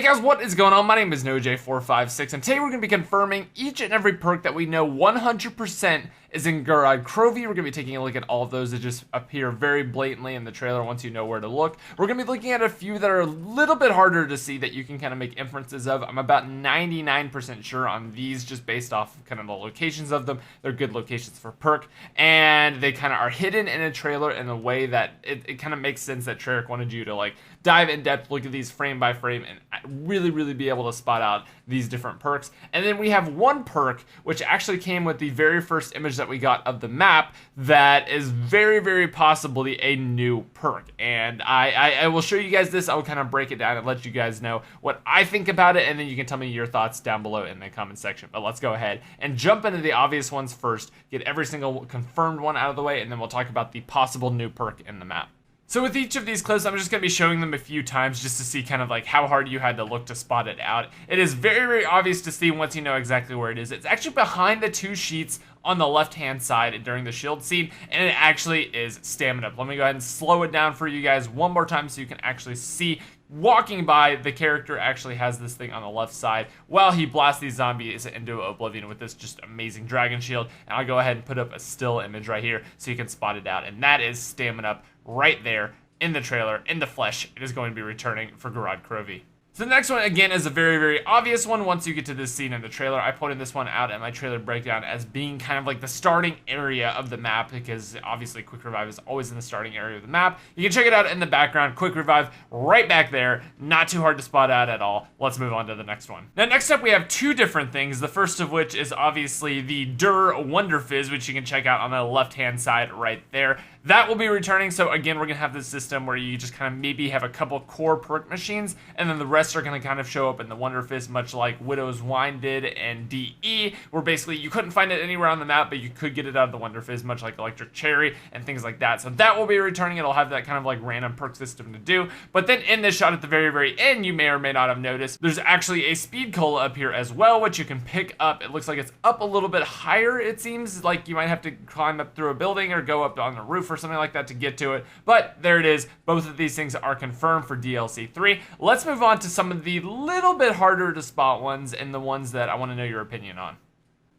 guys, what is going on? My name is NoJ456, and today we're going to be confirming each and every perk that we know 100% is in GOROD KROVI. We're going to be taking a look at all of those that just appear very blatantly in the trailer once you know where to look. We're going to be looking at a few that are a little bit harder to see that you can kind of make inferences of. I'm about 99% sure on these just based off of kind of the locations of them. They're good locations for perk, and they kind of are hidden in a trailer in a way that it kind of makes sense that Treyarch wanted you to like dive in depth, look at these frame by frame, and really be able to spot out these different perks. And then we have one perk which actually came with the very first image that we got of the map that is very possibly a new perk, and I will show you guys this. I'll kind of break it down and let you guys know what I think about it, and then you can tell me your thoughts down below in the comment section. But let's go ahead and jump into the obvious ones first, get every single confirmed one out of the way, and then we'll talk about the possible new perk in the map. So with each of these clips, I'm just going to be showing them a few times just to see kind of like how hard you had to look to spot it out. It is very obvious to see once you know exactly where it is. It's actually behind the two sheets on the left-hand side during the shield scene, and it actually is stamina. Let me go ahead and slow it down for you guys one more time so you can actually see. Walking by, the character actually has this thing on the left side while he blasts these zombies into oblivion with this just amazing dragon shield. And I'll go ahead and put up a still image right here so you can spot it out. And that is stamina right there in the trailer, in the flesh. It is going to be returning for GOROD KROVI. So the next one, again, is a very obvious one once you get to this scene in the trailer. I pointed this one out in my trailer breakdown as being kind of like the starting area of the map, because obviously Quick Revive is always in the starting area of the map. You can check it out in the background. Quick Revive right back there. Not too hard to spot out at all. Let's move on to the next one. Now, next up, we have two different things. The first of which is obviously the Wonder Fizz, which you can check out on the left-hand side right there. That will be returning. So again, we're going to have this system where you just kind of maybe have a couple core perk machines, and then the rest are going to kind of show up in the Wonder Fizz, much like Widow's Wine did and DE, where basically you couldn't find it anywhere on the map, but you could get it out of the Wonder Fizz, much like Electric Cherry and things like that. So that will be returning. It'll have that kind of like random perk system to do. But then in this shot at the very end, you may or may not have noticed, there's actually a speed cola up here as well, which you can pick up. It looks like it's up a little bit higher. It seems like you might have to climb up through a building or go up on the roof or something like that to get to it. But there it is. Both of these things are confirmed for DLC 3. Let's move on to some of the little bit harder to spot ones, and the ones that I want to know your opinion on.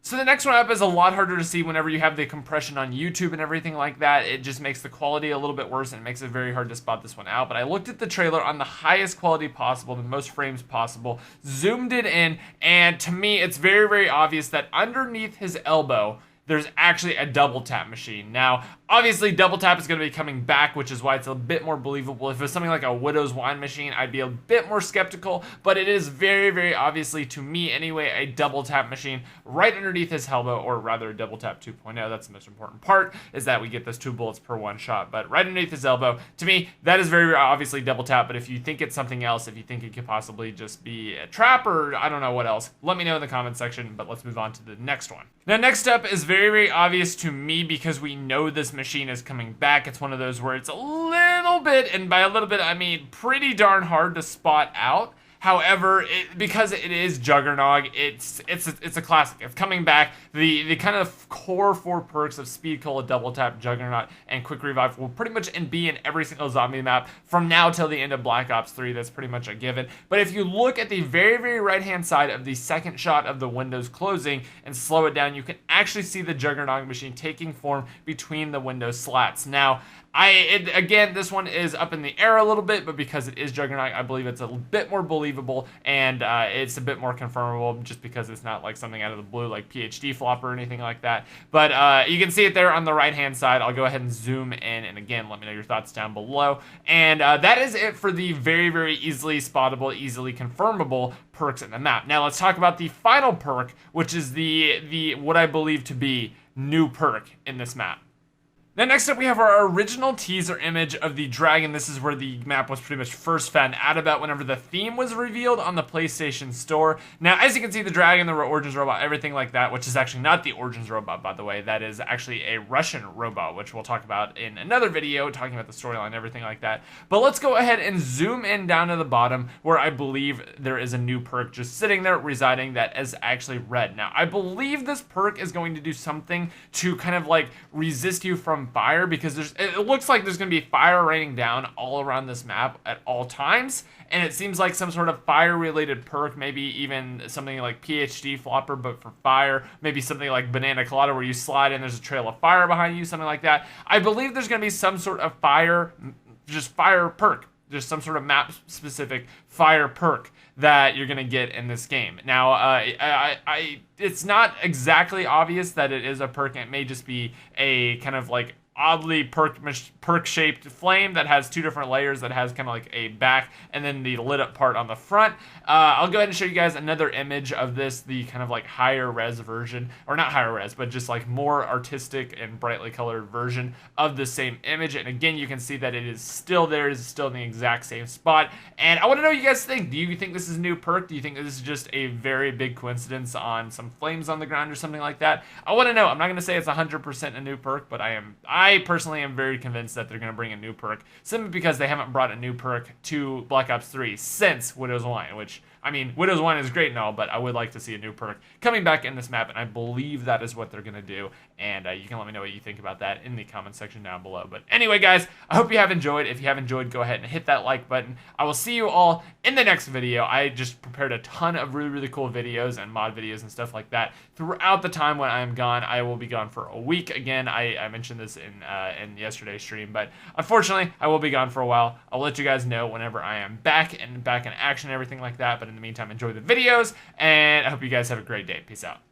So the next one up is a lot harder to see whenever you have the compression on YouTube and everything like that. It just makes the quality a little bit worse, and it makes it very hard to spot this one out. But I looked at the trailer on the highest quality possible, the most frames possible, zoomed it in, and to me it's very obvious that underneath his elbow there's actually a double tap machine. Now, obviously, double tap is going to be coming back, which is why it's a bit more believable. If it was something like a Widow's Wine machine, I'd be a bit more skeptical, but it is very obviously, to me anyway, a double tap machine right underneath his elbow, or rather a double tap 2.0. That's the most important part, is that we get those 2 bullets per one shot, but right underneath his elbow, to me, that is very obviously double tap. But if you think it's something else, if you think it could possibly just be a trap, or I don't know what else, let me know in the comment section. But let's move on to the next one. Now, next up is very obvious to me, because we know this machine is coming back. It's one of those where it's a little bit, and by a little bit I mean pretty darn hard to spot out. However, because it is Juggernog, it's a classic. It's coming back. The kind of core 4 perks of Speed Cola, Double Tap, Juggernaut, and Quick Revive will pretty much be in every single zombie map from now till the end of Black Ops 3. That's pretty much a given. But if you look at the very right-hand side of the second shot of the windows closing and slow it down, you can actually see the Juggernog machine taking form between the window slats. Now, again, this one is up in the air a little bit, but because it is Juggernog, I believe it's a bit more believable, and it's a bit more confirmable, just because it's not like something out of the blue like PhD flop or anything like that. But you can see it there on the right-hand side. I'll go ahead and zoom in, and again, let me know your thoughts down below. And that is it for the very easily spottable, easily confirmable perks in the map. Now let's talk about the final perk, which is the what I believe to be new perk in this map. Now, next up, we have our original teaser image of the dragon. This is where the map was pretty much first found out about whenever the theme was revealed on the PlayStation Store. Now, as you can see, the dragon, the Origins robot, everything like that, which is actually not the Origins robot, by the way. That is actually a Russian robot, which we'll talk about in another video, talking about the storyline, everything like that. But let's go ahead and zoom in down to the bottom, where I believe there is a new perk just sitting there, residing, that is actually red. Now, I believe this perk is going to do something to kind of like resist you from from fire, because it looks like there's going to be fire raining down all around this map at all times, and it seems like some sort of fire-related perk, maybe even something like PhD Flopper, but for fire, maybe something like Banana Colada, where you slide and there's a trail of fire behind you, something like that. I believe there's going to be some sort of fire perk, just some sort of map-specific fire perk that you're gonna get in this game. Now, it's not exactly obvious that it is a perk. It may just be a kind of like oddly perk-shaped flame that has two different layers, that has kind of like a back and then the lit up part on the front. I'll go ahead and show you guys another image of this, the kind of like higher res version, or not higher res, but just like more artistic and brightly colored version of the same image. And again, you can see that it is still there, it is still in the exact same spot. And I want to know what you guys think. Do you think this is a new perk? Do you think this is just a very big coincidence on some flames on the ground or something like that? I want to know. I'm not going to say it's 100% a new perk, but I personally am very convinced that they're going to bring a new perk, simply because they haven't brought a new perk to Black Ops 3 since Widow's Wine, which, I mean, Widow's Wine is great and all, but I would like to see a new perk coming back in this map, and I believe that is what they're going to do, and you can let me know what you think about that in the comment section down below. But anyway, guys, I hope you have enjoyed. If you have enjoyed, go ahead and hit that like button. I will see you all in the next video. I just prepared a ton of really, really cool videos and mod videos and stuff like that throughout the time when I am gone. I will be gone for a week. Again, I mentioned this in yesterday's stream, but unfortunately, I will be gone for a while. I'll let you guys know whenever I am back in action and everything like that. But in the meantime, enjoy the videos, and I hope you guys have a great day. Peace out.